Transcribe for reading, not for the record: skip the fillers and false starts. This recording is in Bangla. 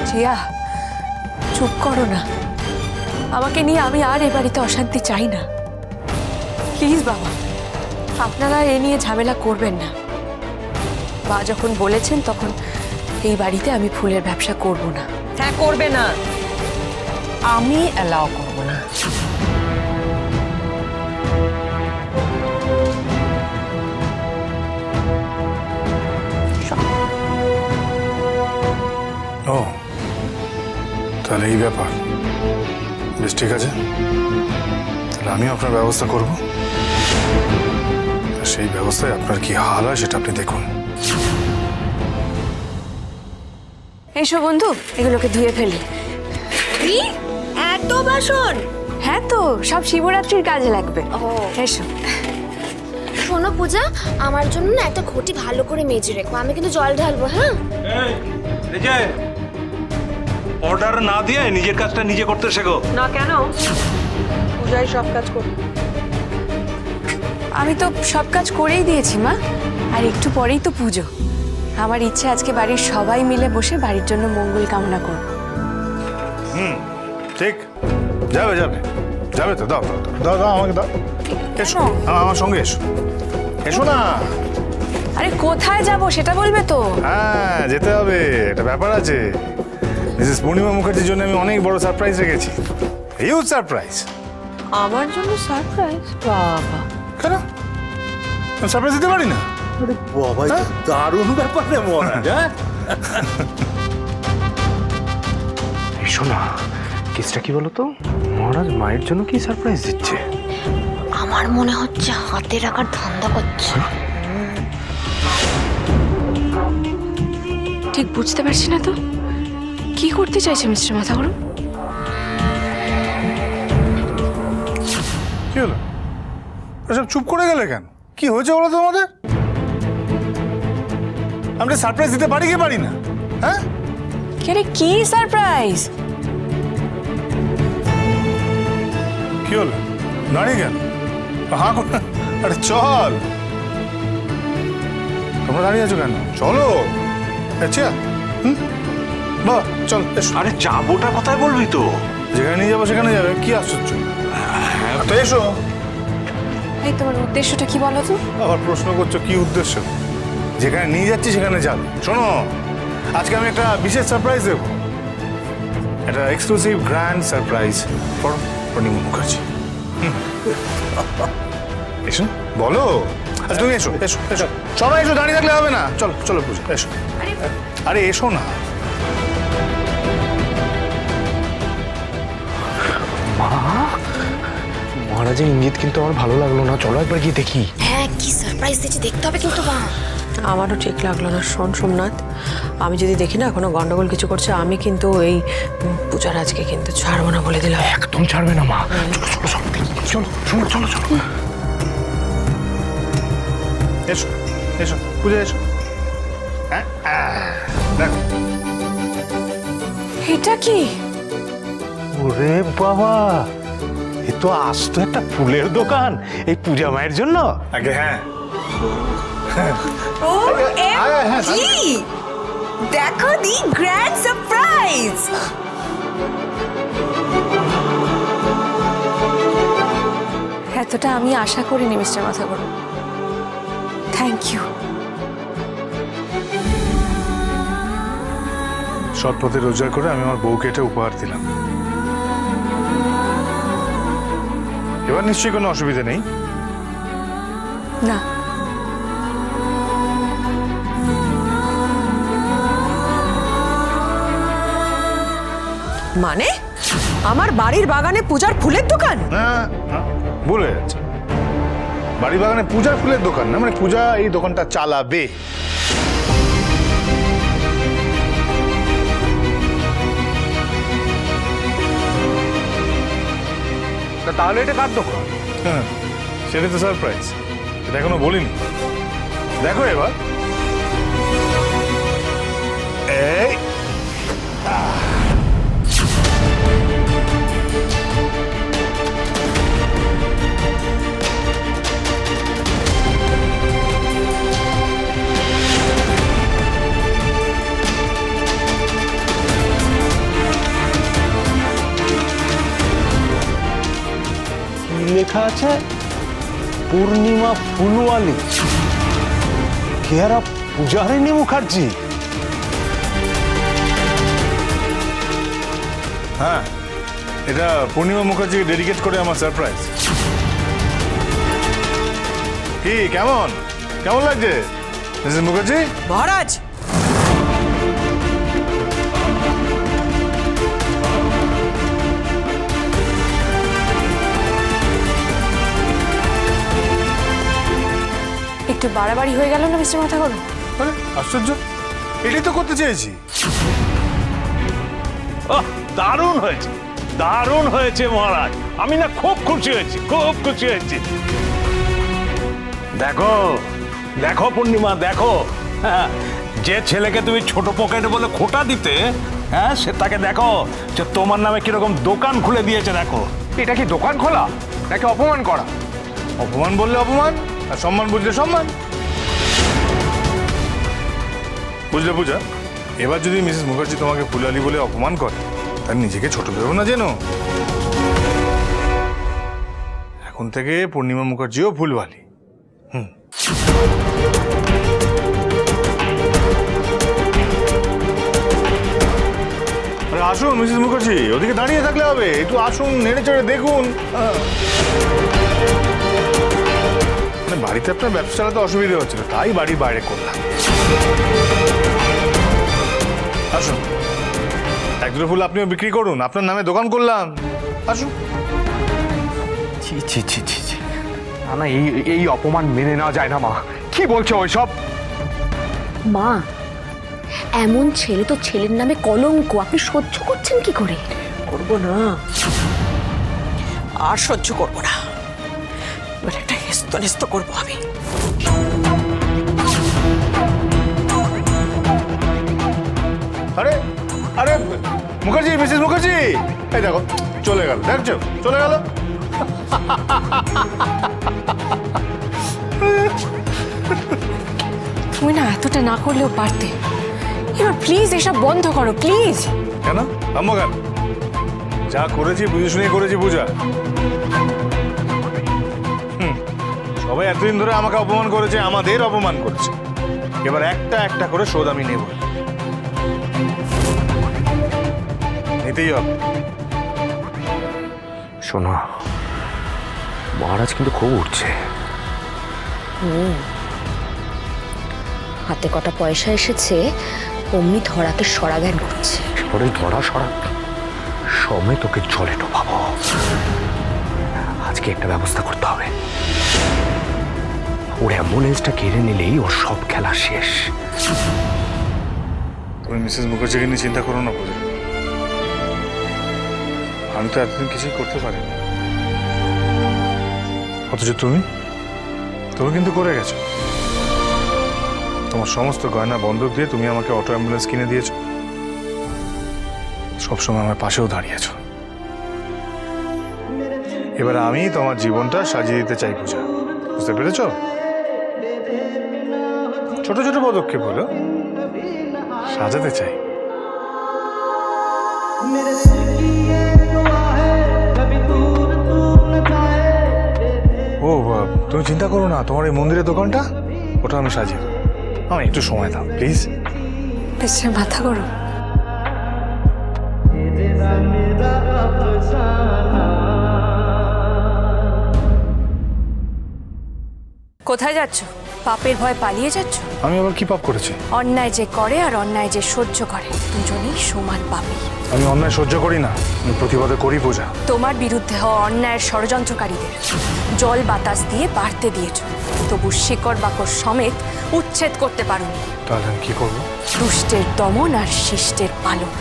জিয়া, চুপ করো না। আমাকে নিয়ে আমি আর এ বাড়িতে অশান্তি চাই না। প্লিজ বাবা, আপনারা এ নিয়ে ঝামেলা করবেন না। মা যখন বলেছেন তখন এই বাড়িতে আমি ফুলের ব্যবসা করব না। হ্যাঁ, করবে না, আমি অ্যালাউ করব না। ও তাহলে এই ব্যাপার, বেশ ঠিক আছে, তাহলে আমিও আপনার ব্যবস্থা করব। সেই ব্যবস্থায় আপনার কি হাল হয় সেটা আপনি দেখুন। এসো বন্ধু, এগুলোকে ধুয়ে ফেলি। এত বাসন? হ্যাঁ তো, সব শিবরাত্রির কাজে লাগবে। এসো। শোনো পূজা, আমার জন্য না একটা ঘটি ভালো করে মেজে রেখো, আমি কিন্তু জল ঢালবো। হ্যাঁ, এই যে অর্ডার না দিয়ে নিজের কাজটা নিজে করতে শেখো। না কেন? পূজাই সব কাজ করবে। আমি তো সব কাজ করেই দিয়েছি মা, আর একটু পরেই তো পুজো। আমার ইচ্ছে আজকে বাড়ির সবাই মিলে বসে বাড়ির জন্য মঙ্গল কামনা করব। ঠিক, যাবে যাবে যাবে তো, দাও দাও দাও আমাকে দাও। এসো আমার সঙ্গে, এসো এসো না। আরে কোথায় যাব সেটা বলবে তো। হ্যাঁ যেতে হবে, একটা ব্যাপার আছে। মিসেস পূর্ণিমা মুখার্জির জন্য আমি অনেক বড় সারপ্রাইজ রেখেছি, হিউজ সারপ্রাইজ। আমার জন্য সারপ্রাইজ? বাবা, কেন সারপ্রাইজ দিতে পারি না? বাবা, দারুণ ব্যাপার রে মহারাজ। হ্যাঁ, এসো না, কেসটা কি বলতো? মহারাজ মায়ের জন্য কি সারপ্রাইজ দিচ্ছে? আমার মনে হচ্ছে হাতে রাখার ধান্দা করছে। ঠিক বুঝতে পারছি না তো, কি করতে চাইছে মিস্টার মাথাগরম? কি হলো, সব চুপ করে গেলে কেন? কি হয়েছে বলো তোমাদের? আমরা সারপ্রাইজ দিতে পারি কি পারি না? হ্যাঁ, আরে কি সারপ্রাইজ? কি হলো, দাঁড়িয়ে কেন? হ্যাঁ, আরে চল, তোমরা দাঁড়িয়ে আছো কেন? চলো। আচ্ছা, বাহ চল এসো। আরে যাবোটা কোথায় বলবি তো? যেখানে নিয়ে যাবো সেখানে যাবে, কি আশ্চর্য। তো এসো। এই তোমার উদ্দেশ্যটা কি বলো তো? আবার প্রশ্ন করছো কি উদ্দেশ্য? যেখানে নিয়ে যাচ্ছি সেখানে যাবে। শোনো, আজকে আমি একটা বিশেষ সারপ্রাইজ দেবো, একটা এক্সক্লুসিভ গ্র্যান্ড সারপ্রাইজ ফর পূর্ণিমা মুখার্জি। এসো, বলো। আচ্ছা তুমি এসো এসো এসো, সবাই এসো, দাঁড়িয়ে থাকলে হবে না। চলো চলো পুজো, এসো। আরে এসো না। মহারাজের ইঙ্গিত কিন্তু আমার ভালো লাগলো না, চলো একবার গিয়ে দেখি। হ্যাঁ, কি সারপ্রাইজ দিচ্ছে দেখতে হবে কিন্তু। মা, আমারও ঠিক লাগলো না। শোন সোমনাথ, আমি যদি দেখি না কোনো গন্ডগোল কিছু করছে, আমি কিন্তু এই পূজার আজকে কিন্তু ছাড়বো না বলে দিলাম। একদম ছাড়বে না মা। চলো চলো চলো চলো চলো চলো। এসো এসো পূজা, এসো। হ্যাঁ দেখো, এটা কি? ওরে বাবা, এ তো আস্ত একটা ফুলের দোকান এই পূজা মায়ের জন্য। আগে হ্যাঁ, দেখো দি গ্র্যান্ড সারপ্রাইজ। এতটা আমি আশা করিনি মিস্টার মাথাগরম। Thank you. সৎ পথে রোজগার করে আমি আমার বউকে এটা উপহার দিলাম। এবার নিশ্চয়ই কোনো অসুবিধা নেই? না, মানে আমার বাড়ির বাগানে পূজার ফুলের দোকান? না না, ভুল হয়ে যাচ্ছে। বাড়ি বাগানে পূজার ফুলের দোকান না, মানে পূজা এই দোকানটা চালাবে। তাহলে এটা কার দোকান? হ্যাঁ, সেটা তো সারপ্রাইজ, এটা এখনো বলিনি। দেখো এবার। এই লেখা আছে পূর্ণিমা ফুলওয়ালি কেয়ারা পূজারিণী মুখার্জি। হ্যাঁ, এটা পূর্ণিমা মুখার্জি ডেডিকেট করে আমার সারপ্রাইজ। কি কেমন কেমন লাগছে মিসেস মুখার্জি? মহারাজ, একটু বাড়াবাড়ি হয়ে গেল না মিস্টার মাথা গরম? আরে আশ্চর্য, এটাই তো করতে চেয়েছি। দারুণ হয়েছে, দারুণ হয়েছে মহারাজ। আমি না খুব খুশি হয়েছি, খুব খুশি হয়েছি। দেখো দেখো পূর্ণিমা, দেখো, হ্যাঁ, যে ছেলেকে তুমি ছোট পকেটে বলে খোটা দিতে, হ্যাঁ, সে তাকে দেখো যে তোমার নামে কিরকম দোকান খুলে দিয়েছে। দেখো, এটা কি দোকান খোলা নাকি অপমান করা? অপমান বললে অপমান, আর সম্মান বুঝলে সম্মান। বুঝলে পূজা, এবার যদি মিসেস মুখার্জি তোমাকে ফুলালি বলে অপমান করে, তার নিজেকে ছোট ভেবো না যেন। এখন থেকে পূর্ণিমা মুখার্জিও ফুলওয়ালি। আরে আসুন মিসেস মুখার্জি, ওদিকে দাঁড়িয়ে থাকলে হবে, একটু আসুন, নেড়ে চড়ে দেখুন। মানে বাড়িতে আপনার ব্যবসা চালাতে অসুবিধা হচ্ছিল, তাই বাড়ির বাইরে করলাম। আসুন, এক দুটো ফুল আপনিও বিক্রি করুন, আপনার নামে দোকান করলাম। আসুন। ছি ছি ছি ছি ছি, না না, এই এই অপমান মেনে নেওয়া যায় না মা। কি বলছো ওইসব? মা, এমন ছেলে তো ছেলের নামে কলঙ্ক, আপনি সহ্য করছেন কি করে? করবো না, আর সহ্য করবো না। এবার একটা হেস্ত করবো আমি। আরে আরে মুখার্জি, মিসেস মুখার্জি, এই দেখো চলে গেল, দেখছো চলে গেল। তুমি না এতটা না করলেও পারতে। এবার প্লিজ এসব বন্ধ করো, প্লিজ। কেন থামবো কেন? যা করেছি বুঝে শুনে করেছি পূজা। সবাই এতদিন ধরে আমাকে অপমান করেছে, আমাদের অপমান করেছে। এবার একটা একটা করে শোধ আমি নেব, নিতেই হবে। শোনো, মহারাজ কিন্তু খুব উঠছে। হাতে কটা পয়সা এসেছে, অমনি ধরাকে সরাজ্ঞান করছে। পরে ধরা সরা সময় তোকে জলে ডোবাবো। আজকে একটা ব্যবস্থা করতে হবে। ওর অ্যাম্বুলেন্সটা কেড়ে নিলেই ওর সব খেলা শেষ। তুমি মিসেস মুখার্জিকে নিয়ে চিন্তা করো না পূজা, আমি তো এতদিন কিছুই করতে পারিনি, অথচ তুমি কিন্তু করে গেছো। তোমার সমস্ত গয়না বন্ধক দিয়ে তুমি আমাকে অটো অ্যাম্বুলেন্স কিনে দিয়েছো, সবসময় আমার পাশেও দাঁড়িয়েছো। এবার আমি তোমার জীবনটা সাজিয়ে দিতে চাই পূজা, বুঝতে পেরেছো? ছোট ছোট পদক্ষেপ হলো সাজাতে চাই। ও তুমি চিন্তা করো না, তোমার এই মন্দিরের দোকানটা ওটা আমি সাজিয়ে দেবো। আমি একটু সময় দাও প্লিজ। মিস্টার মাথা গরম, কোথায় যাচ্ছ? পাপের ভয় পালিয়ে যাচ্ছ? আমি আবার কি পাপ করেছি? অন্যায় যে করে আর অন্যায় যে সহ্য করে, দুজনেই সমান পাপী। আমি অন্যায় সহ্য করি না, আমি প্রতিবাদে করি পূজা। তোমার বিরুদ্ধে হওয়া অন্যায়ের ষড়যন্ত্রকারীদের জল বাতাস দিয়ে বাড়তে দিয়েছ, তবু শিকড় বাকড় সমেত উচ্ছেদ করতে পারোনি। তাহলে আমি কি করবো? দুষ্টের দমন আর শিষ্টের পালন।